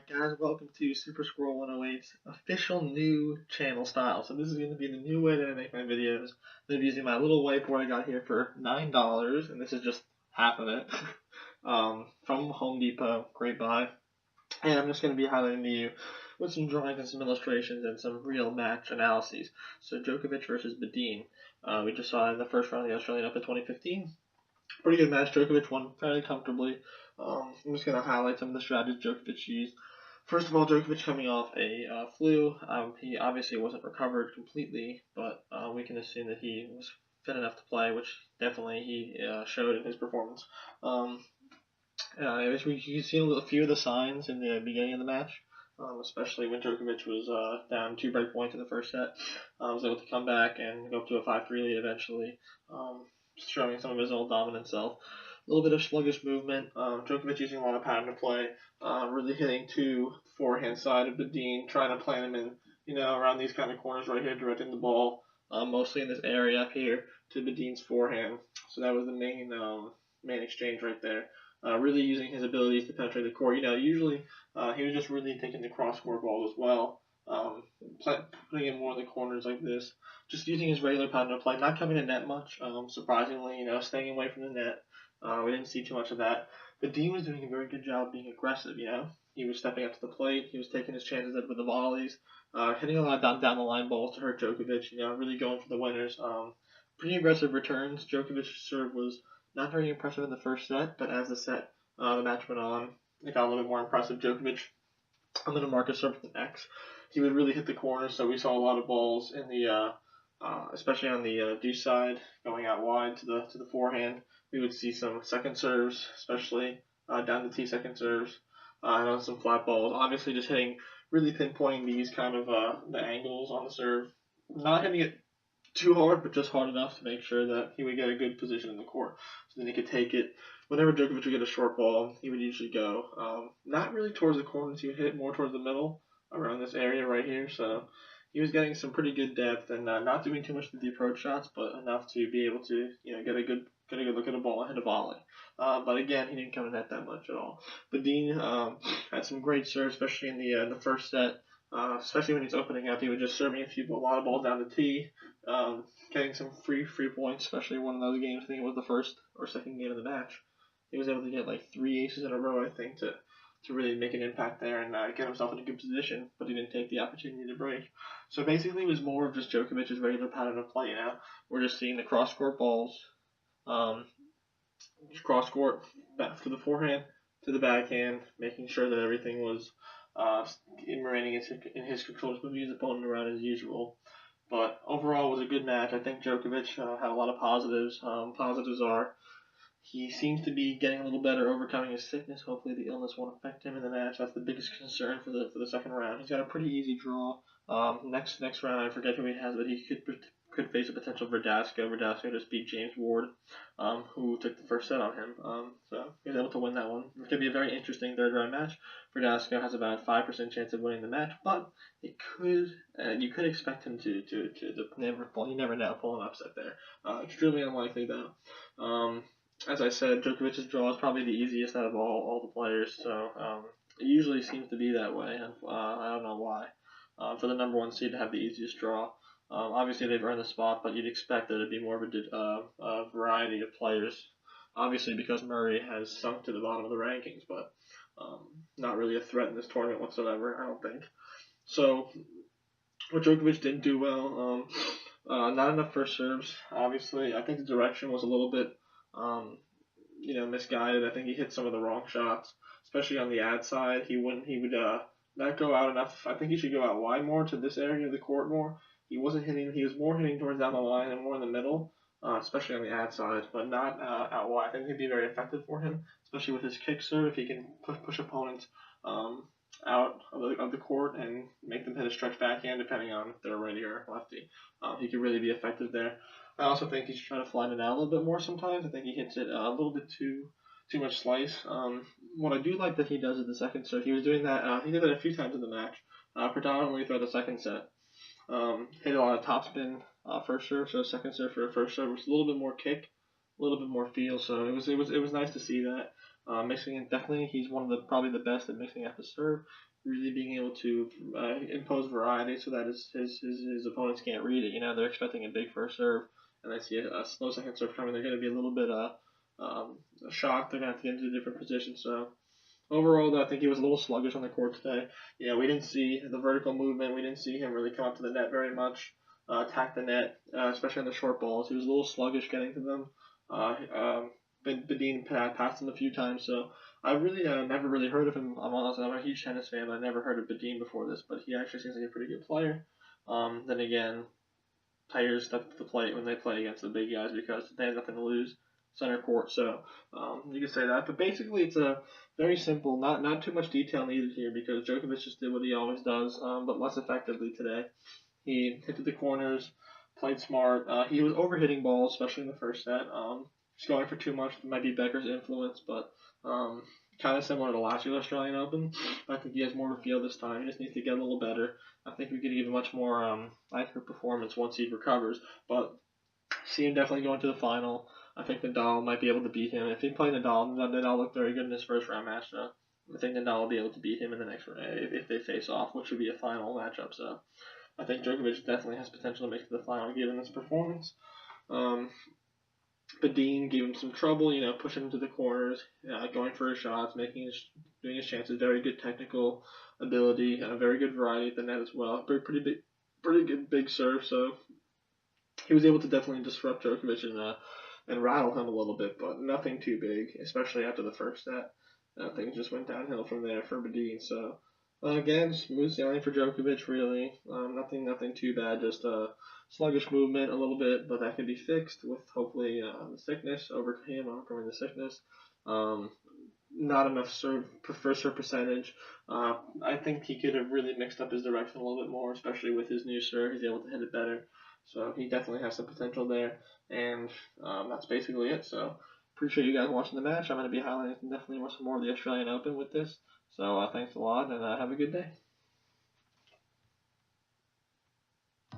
Guys, welcome to Super Squirrel 108's official new channel style. So this is going to be the new way that I make my videos. I'm going to be using my little whiteboard I got here for $9, and this is just half of it, from Home Depot. Great buy. And I'm just going to be highlighting to you with some drawings and some illustrations and some real match analyses. So Djokovic versus Bedene. We just saw in the first round of the Australian Open 2015. Pretty good match. Djokovic won fairly comfortably. I'm just going to highlight some of the strategies Djokovic used. First of all, Djokovic coming off a flu. He obviously wasn't recovered completely, but we can assume that he was fit enough to play, which definitely he showed in his performance. You can see a few of the signs in the beginning of the match, especially when Djokovic was down 2 break points in the first set. Was able to come back and go up to a 5-3 lead eventually, showing some of his old dominant self. A little bit of sluggish movement. Djokovic using a lot of pattern to play, really hitting to the forehand side of Bedene, trying to plant him in, around these kind of corners right here, directing the ball, mostly in this area up here to Bedene's forehand. So that was the main exchange right there. Really using his abilities to penetrate the court. Usually he was just really taking the cross-court ball as well, putting it more in the corners like this, just using his regular pattern of play, not coming to net much, surprisingly, staying away from the net. We didn't see too much of that. But Dean was doing a very good job being aggressive, He was stepping up to the plate. He was taking his chances with the volleys, hitting a lot of down the line balls to hurt Djokovic, really going for the winners. Pretty aggressive returns. Djokovic's serve was not very impressive in the first set, but as the match went on, it got a little bit more impressive. Djokovic, I'm going to mark a serve with an X. He would really hit the corner, so we saw a lot of balls in the, especially on the deuce side, going out wide to the forehand. We would see some second serves, especially down the T second serves, and on some flat balls. Obviously, just really pinpointing these kind of the angles on the serve, not hitting it too hard, but just hard enough to make sure that he would get a good position in the court, so then he could take it. Whenever Djokovic would get a short ball, he would usually go not really towards the corners. He would hit it more towards the middle, around this area right here. So he was getting some pretty good depth and not doing too much with the approach shots, but enough to be able to get a good look at a ball and hit a volley. But again, he didn't come in that much at all. But Dean had some great serves, especially in the first set. Especially when he's opening up, he was just serving a lot of balls down the tee, getting some free points. Especially one of those games, I think it was the first or second game of the match. He was able to get like 3 aces in a row, I think, to really make an impact there and get himself in a good position, but he didn't take the opportunity to break. So basically, it was more of just Djokovic's regular pattern of play. We're just seeing the cross-court balls, cross-court back to the forehand, to the backhand, making sure that everything was remaining in his control, just moving his opponent around as usual. But overall, it was a good match. I think Djokovic had a lot of positives. Positives are he seems to be getting a little better, overcoming his sickness. Hopefully, the illness won't affect him in the match. That's the biggest concern for the second round. He's got a pretty easy draw. Next round, I forget who he has, but he could face a potential Verdasco. Verdasco just beat James Ward, who took the first set on him. So he was able to win that one. It could be a very interesting third round match. Verdasco has about a 5% chance of winning the match, but you could expect him to never pull. You never know, pull an upset there. Extremely unlikely though. As I said, Djokovic's draw is probably the easiest out of all the players, so it usually seems to be that way, and I don't know why. For the number one seed to have the easiest draw, obviously they've earned the spot, but you'd expect there to be more of a variety of players. Obviously, because Murray has sunk to the bottom of the rankings, but not really a threat in this tournament whatsoever, I don't think. So, what Djokovic didn't do well, not enough first serves. Obviously, I think the direction was a little bit misguided. I think he hit some of the wrong shots, especially on the ad side. He would not go out enough. I think he should go out wide more to this area of the court more. He wasn't hitting. He was more hitting towards down the line and more in the middle, especially on the ad side, but not out wide. I think it'd be very effective for him, especially with his kick serve. If he can push opponents out of the court and make them hit a stretch backhand, depending on if they're righty or lefty, he could really be effective there. I also think he should try to fly it out a little bit more sometimes. I think he hits it a little bit too much slice. What I do like that he does is the second serve. He was doing that. He did that a few times in the match, predominantly throughout the second set. Hit a lot of topspin first serve, so second serve for a first serve was a little bit more kick, a little bit more feel. So it was nice to see that. Mixing it, definitely, he's one of the probably the best at mixing up his serve, really being able to impose variety so that his opponents can't read it. They're expecting a big first serve, and they see a slow second serve coming. They're going to be a little bit shocked. They're going to have to get into a different position. So overall, though, I think he was a little sluggish on the court today. We didn't see the vertical movement. We didn't see him really come up to the net very much, attack the net, especially on the short balls. He was a little sluggish getting to them. Bedene passed him a few times, so I really never really heard of him. I'm a huge tennis fan, but I never heard of Bedene before this, but he actually seems like a pretty good player. Then again, players step up to the plate when they play against the big guys because they have nothing to lose center court. So you could say that, but basically it's a very simple, not too much detail needed here because Djokovic just did what he always does, but less effectively today. He hit the corners, played smart. He was overhitting balls, especially in the first set. Just going for too much might be Becker's influence, but kind of similar to last year's Australian Open. I think he has more of a feel this time. He just needs to get a little better. I think we could give a much more accurate performance once he recovers. But see him definitely going to the final. I think Nadal might be able to beat him. If he play Nadal looked very good in his first round match. So I think Nadal will be able to beat him in the next round if they face off, which would be a final matchup. So I think Djokovic definitely has potential to make it to the final given this performance. Bedene gave him some trouble, pushing him to the corners, going for his shots, doing his chances. Very good technical ability, very good variety at the net as well. Pretty good big serve. So he was able to definitely disrupt Djokovic and rattle him a little bit, but nothing too big, especially after the first set. Things just went downhill from there for Bedene. So again, smooth sailing for Djokovic. Really, nothing too bad. Just sluggish movement a little bit, but that can be fixed with hopefully the sickness, overcoming the sickness. Not enough first serve percentage. I think he could have really mixed up his direction a little bit more, especially with his new serve. He's able to hit it better. So he definitely has some potential there. And that's basically it. So appreciate you guys watching the match. I'm going to be highlighting definitely some more of the Australian Open with this. So thanks a lot, and have a good day.